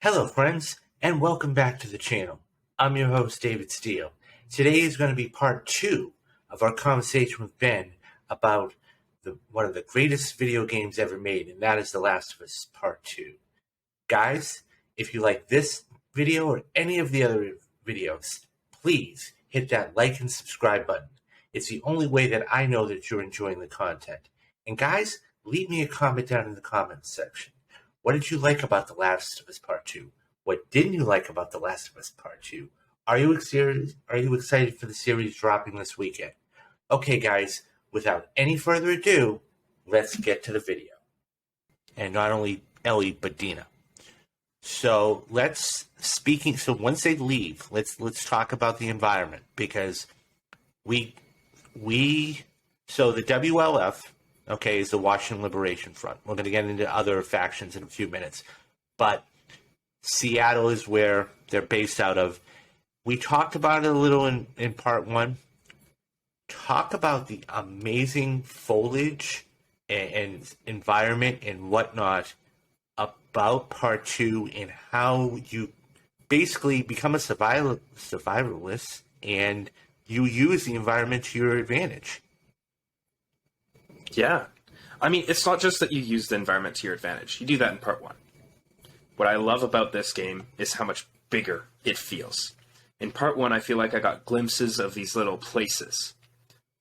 Hello, friends, and welcome back to the channel. I'm your host, David Steele. Today is going to be part 2 of our conversation with Ben about one of the greatest video games ever made, and that is The Last of Us Part 2. Guys, if you like this video or any of the other videos, please hit that like and subscribe button. It's the only way that I know that you're enjoying the content. And guys, leave me a comment down in the comments section. What did you like about The Last of Us Part 2? What didn't you like about The Last of Us Part 2? Are you excited for the series dropping this weekend? Okay, guys, without any further ado, let's get to the video. And not only Ellie, but Dina. So once they leave, let's talk about the environment, because the WLF, okay, is the Washington Liberation Front. We're going to get into other factions in a few minutes. But Seattle is where they're based out of. We talked about it a little in part 1. Talk about the amazing foliage and environment and whatnot about part 2 and how you basically become a survivalist and you use the environment to your advantage. Yeah. I mean, it's not just that you use the environment to your advantage. You do that in part 1. What I love about this game is how much bigger it feels. In part 1, I feel like I got glimpses of these little places.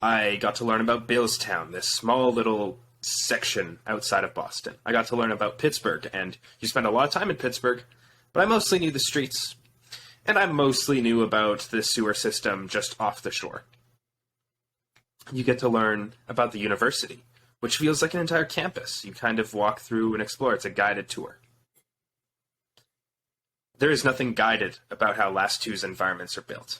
I got to learn about Billstown, this small little section outside of Boston. I got to learn about Pittsburgh, and you spend a lot of time in Pittsburgh, but I mostly knew the streets. And I mostly knew about the sewer system just off the shore. You get to learn about the university, which feels like an entire campus. You kind of walk through and explore. It's a guided tour. There is nothing guided about how Last 2's environments are built.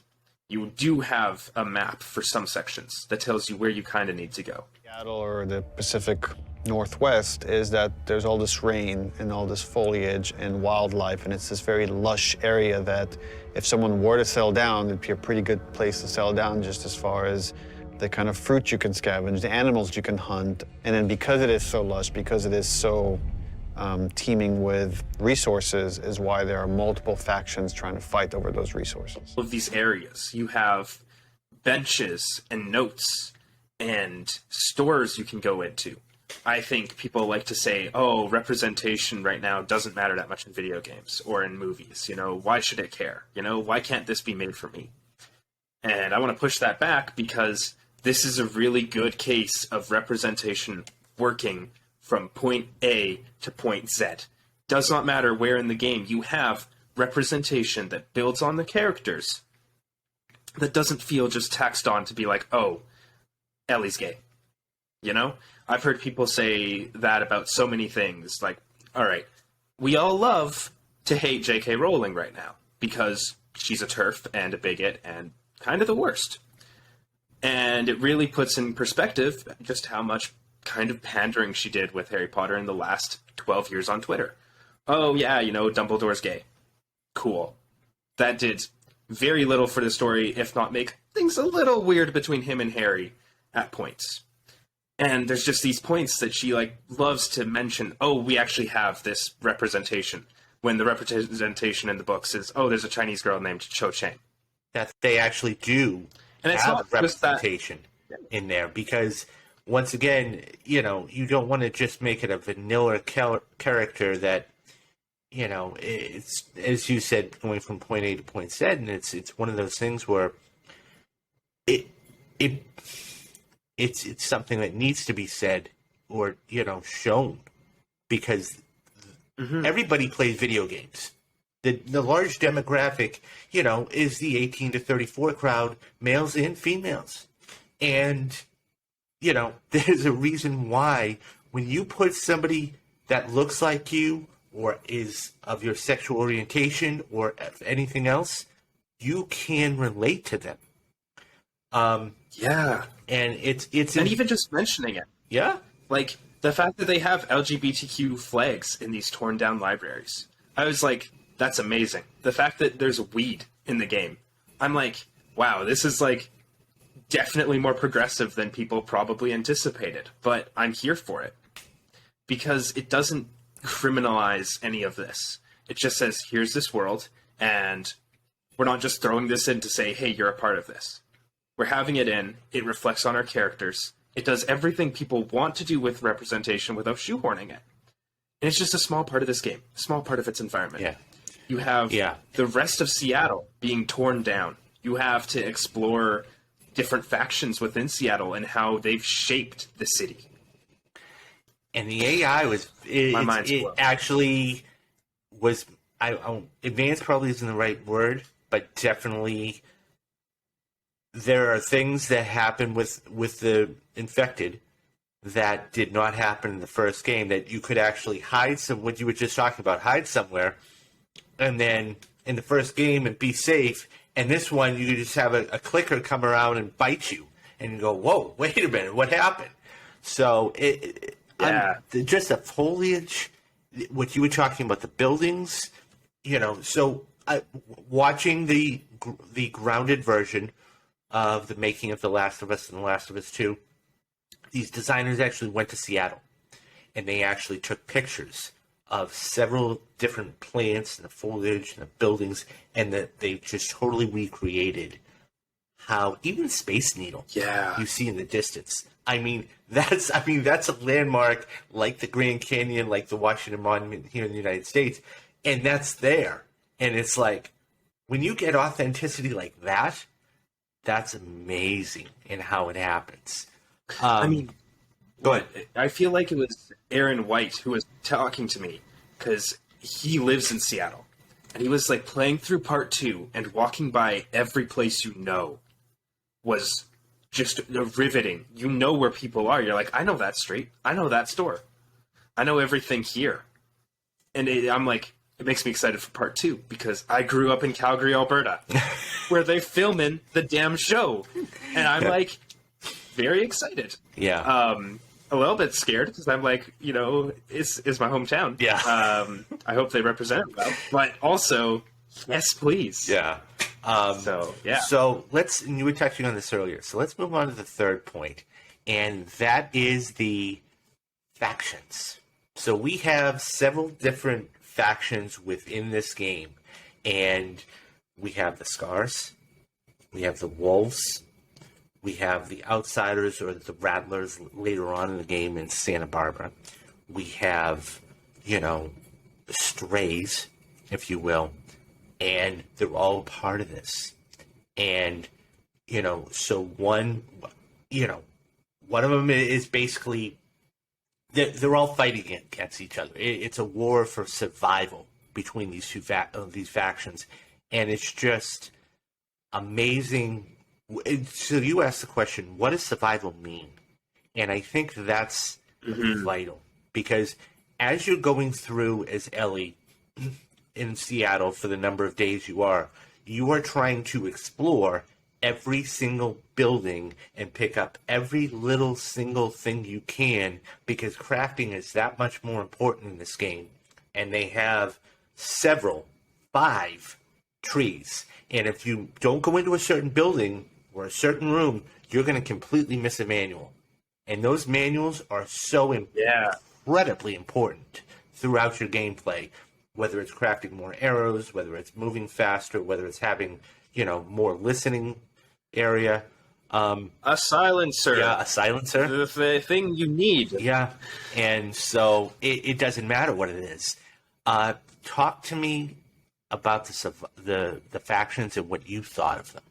You do have a map for some sections that tells you where you kind of need to go. Seattle or the Pacific Northwest is that there's all this rain and all this foliage and wildlife, and it's this very lush area that if someone were to settle down, it'd be a pretty good place to settle down, just as far as the kind of fruit you can scavenge, the animals you can hunt. And then because it is so lush, because it is so teeming with resources, is why there are multiple factions trying to fight over those resources. Of these areas, you have benches and notes and stores you can go into. I think people like to say, oh, representation right now doesn't matter that much in video games or in movies. Why should it care? Why can't this be made for me? And I want to push that back because this is a really good case of representation working from point A to point Z. Does not matter where in the game you have representation that builds on the characters, that doesn't feel just taxed on to be like, oh, Ellie's gay. I've heard people say that about so many things. Like, all right, we all love to hate J.K. Rowling right now because she's a TERF and a bigot and kind of the worst. And it really puts in perspective just how much kind of pandering she did with Harry Potter in the last 12 years on Twitter. Oh, yeah, Dumbledore's gay. Cool. That did very little for the story, if not make things a little weird between him and Harry at points. And there's just these points that she, loves to mention, oh, we actually have this representation, when the representation in the books is, oh, there's a Chinese girl named Cho Chang. That they actually do and it's have not representation in there, because once again, you don't want to just make it a vanilla character that, it's, as you said, going from point A to point Z, and it's one of those things where it's something that needs to be said or, shown, because everybody plays video games. The large demographic, is the 18 to 34 crowd, males and females. And, there's a reason why when you put somebody that looks like you or is of your sexual orientation or anything else, you can relate to them. Yeah. And it's and even just mentioning it. Yeah. Like, the fact that they have LGBTQ flags in these torn down libraries. I was like, that's amazing. The fact that there's weed in the game. I'm like, wow, this is definitely more progressive than people probably anticipated. But I'm here for it. Because it doesn't criminalize any of this. It just says, here's this world, and we're not just throwing this in to say, hey, you're a part of this. We're having it in. It reflects on our characters. It does everything people want to do with representation without shoehorning it. And it's just a small part of this game, a small part of its environment. Yeah. You have the rest of Seattle being torn down. You have to explore different factions within Seattle and how they've shaped the city. And the AI was actually was advanced probably isn't the right word, but definitely there are things that happen with the infected that did not happen in the first game, that you could actually hide what you were just talking about, hide somewhere, and then in the first game and be safe. And this one, you just have a clicker come around and bite you, and you go, "Whoa, wait a minute, what happened?" So just the foliage, what you were talking about, the buildings, So watching the grounded version of the making of The Last of Us and The Last of Us 2, these designers actually went to Seattle, and they actually took pictures of several different plants and the foliage and the buildings, and that they just totally recreated how even Space Needle you see in the distance. That's a landmark like the Grand Canyon, like the Washington Monument here in the United States, and that's there. And it's like, when you get authenticity like that, that's amazing in how it happens. Go ahead. I feel like it was Aaron White who was talking to me, because he lives in Seattle. And he was like playing through part 2 and walking by every place was just riveting. You know where people are. You're like, I know that street. I know that store. I know everything here. And I'm like, it makes me excited for part 2, because I grew up in Calgary, Alberta, where they filming the damn show. And I'm like, very excited. Yeah. A little bit scared, because I'm like, it's my hometown. Yeah. I hope they represent it well. But also, yes, please. Yeah. So and you were touching on this earlier, so let's move on to the third point, and that is the factions. So we have several different factions within this game, and we have the Scars, we have the Wolves, we have the Outsiders or the Rattlers later on in the game in Santa Barbara. We have, the Strays, if you will, and they're all part of this. And, so one of them is basically, they're all fighting against each other. It's a war for survival between these these factions. And it's just amazing. So you asked the question, what does survival mean? And I think that's vital, because as you're going through as Ellie in Seattle for the number of days you are trying to explore every single building and pick up every little single thing you can, because crafting is that much more important in this game. And they have 5 trees. And if you don't go into a certain building or a certain room, you're going to completely miss a manual. And those manuals are so incredibly important throughout your gameplay, whether it's crafting more arrows, whether it's moving faster, whether it's having, more listening area. A silencer. Yeah, a silencer. The thing you need. Yeah, and so it doesn't matter what it is. Talk to me about the factions and what you thought of them.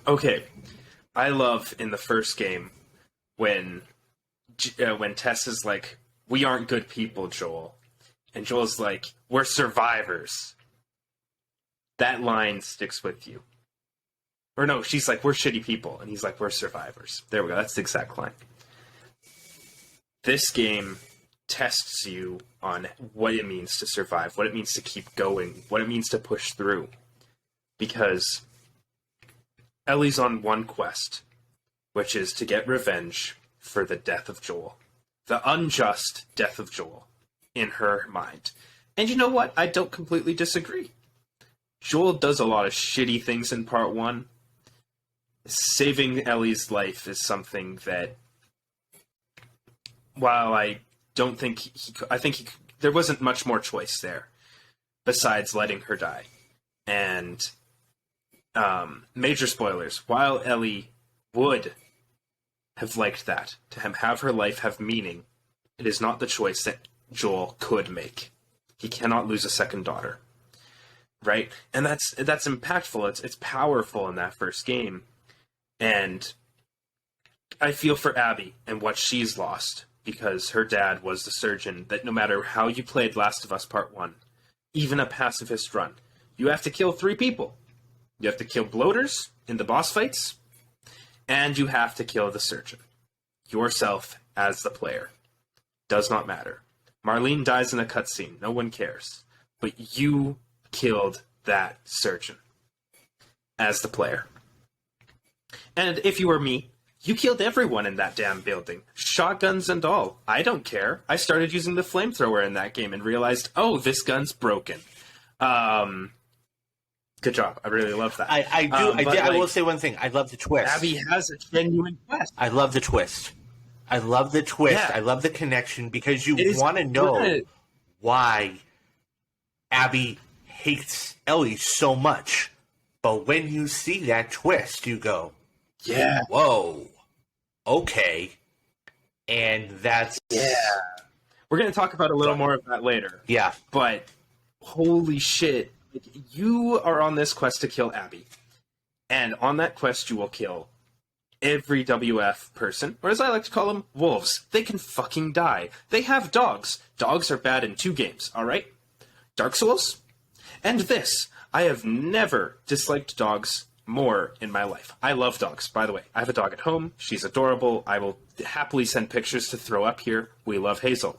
Okay, I love in the first game when Tess is like, "We aren't good people, Joel," and Joel's like, "We're survivors." That line sticks with you. Or no, she's like, "We're shitty people," and he's like, "We're survivors." There we go. That's the exact line. This game tests you on what it means to survive, what it means to keep going, what it means to push through, because Ellie's on one quest, which is to get revenge for the death of Joel. The unjust death of Joel, in her mind. And you know what? I don't completely disagree. Joel does a lot of shitty things in part 1. Saving Ellie's life is something that, while I don't think I think he there wasn't much more choice there besides letting her die. And major spoilers, while Ellie would have liked that, to have her life have meaning, it is not the choice that Joel could make. He cannot lose a second daughter. Right? And that's impactful. It's powerful in that first game. And I feel for Abby and what she's lost, because her dad was the surgeon that no matter how you played Last of Us Part 1, even a pacifist run, you have to kill 3 people. You have to kill bloaters in the boss fights, and you have to kill the surgeon. Yourself as the player. Does not matter. Marlene dies in a cutscene. No one cares. But you killed that surgeon as the player. And if you were me, you killed everyone in that damn building. Shotguns and all. I don't care. I started using the flamethrower in that game and realized, oh, this gun's broken. Good job. I really love that. I will say one thing. I love the twist. Abby has a genuine quest. I love the twist. I love the twist. Yeah. I love the connection, because you want to know why Abby hates Ellie so much. But when you see that twist, you go, yeah, whoa, okay. And that's... Yeah. We're going to talk about a little more of that later. Yeah. But holy shit. You are on this quest to kill Abby. And on that quest, you will kill every WF person, or as I like to call them, wolves. They can fucking die. They have dogs. Dogs are bad in 2 games, alright? Dark Souls and this. I have never disliked dogs more in my life. I love dogs, by the way. I have a dog at home. She's adorable. I will happily send pictures to throw up here. We love Hazel.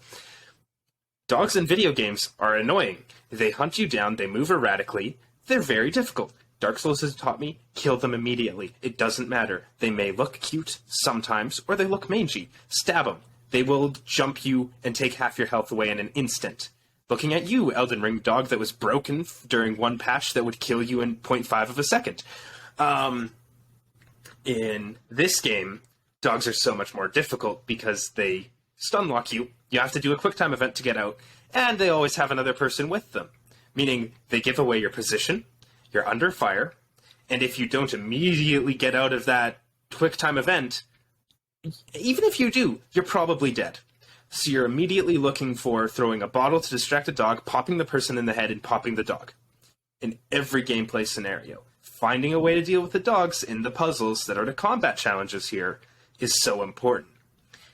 Dogs in video games are annoying. They hunt you down. They move erratically. They're very difficult. Dark Souls has taught me, kill them immediately. It doesn't matter. They may look cute sometimes, or they look mangy. Stab them. They will jump you and take half your health away in an instant. Looking at you, Elden Ring dog that was broken during one patch that would kill you in 0.5 of a second. In this game, dogs are so much more difficult because they stun lock you. You have to do a quick time event to get out, and they always have another person with them. Meaning they give away your position, you're under fire, and if you don't immediately get out of that quick time event, even if you do, you're probably dead. So you're immediately looking for throwing a bottle to distract a dog, popping the person in the head, and popping the dog. In every gameplay scenario. Finding a way to deal with the dogs in the puzzles that are the combat challenges here is so important.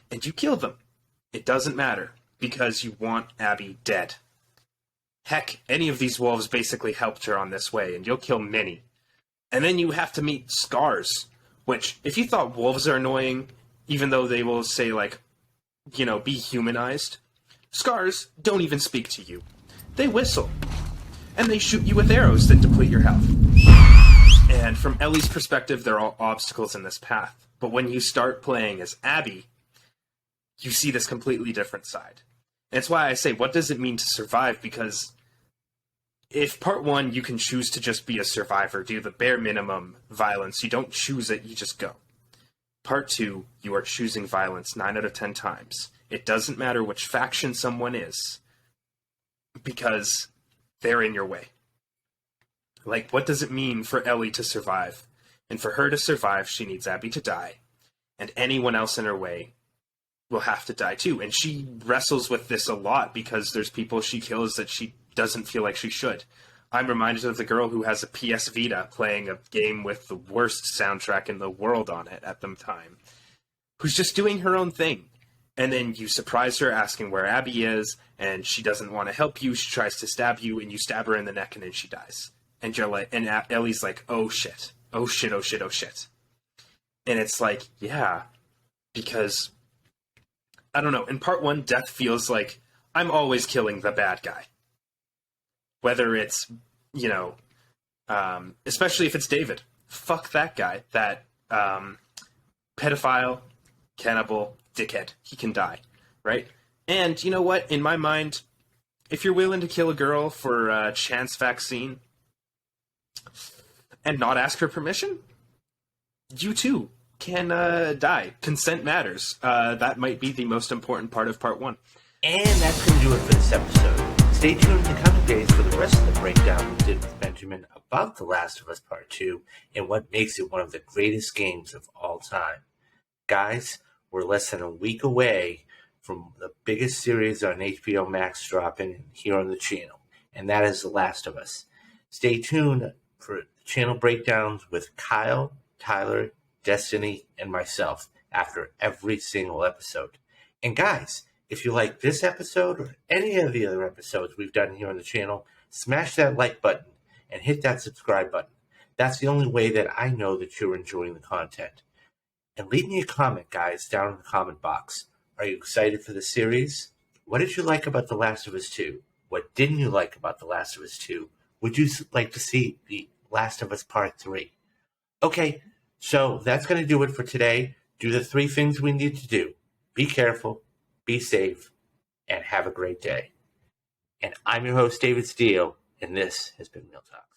And you kill them. It doesn't matter, because you want Abby dead. Heck, any of these wolves basically helped her on this way, and you'll kill many. And then you have to meet Scars, which, if you thought wolves are annoying, even though they will say, like, you know, be humanized, Scars don't even speak to you. They whistle. And they shoot you with arrows that deplete your health. And from Ellie's perspective, they're all obstacles in this path. But when you start playing as Abby, you see this completely different side. And it's why I say, what does it mean to survive? Because if part 1, you can choose to just be a survivor, do the bare minimum violence, you don't choose it, you just go. Part 2, you are choosing violence 9 out of 10 times. It doesn't matter which faction someone is, because they're in your way. Like, what does it mean for Ellie to survive? And for her to survive, she needs Abby to die. And anyone else in her way will have to die too. And she wrestles with this a lot because there's people she kills that she doesn't feel like she should. I'm reminded of the girl who has a PS Vita playing a game with the worst soundtrack in the world on it at the time, who's just doing her own thing. And then you surprise her asking where Abby is, and she doesn't want to help you. She tries to stab you, and you stab her in the neck, and then she dies. And you're like, and Ellie's like, oh shit, oh shit, oh shit, oh shit. And it's like, yeah, because, I don't know, in part 1, death feels like I'm always killing the bad guy. Whether it's, you know, especially if it's David. Fuck that guy, that pedophile, cannibal, dickhead. He can die, right? And you know what? In my mind, if you're willing to kill a girl for a chance vaccine and not ask her permission, you too can die. Consent matters. That might be the most important part of part 1. And that's going to do it for this episode. Stay tuned in the coming days for the rest of the breakdown we did with Benjamin about The Last of Us Part 2 and what makes it one of the greatest games of all time. Guys, we're less than a week away from the biggest series on HBO Max dropping here on the channel, and that is The Last of Us. Stay tuned for channel breakdowns with Kyle, Tyler, Destiny, and myself after every single episode. And guys, if you like this episode or any of the other episodes we've done here on the channel, smash that like button and hit that subscribe button. That's the only way that I know that you're enjoying the content. And leave me a comment, guys, down in the comment box. Are you excited for the series? What did you like about The Last of Us 2? What didn't you like about The Last of Us 2? Would you like to see The Last of Us Part 3? Okay, so that's going to do it for today. Do the 3 things we need to do. Be careful, be safe, and have a great day. And I'm your host, David Steele, and this has been Real Talk.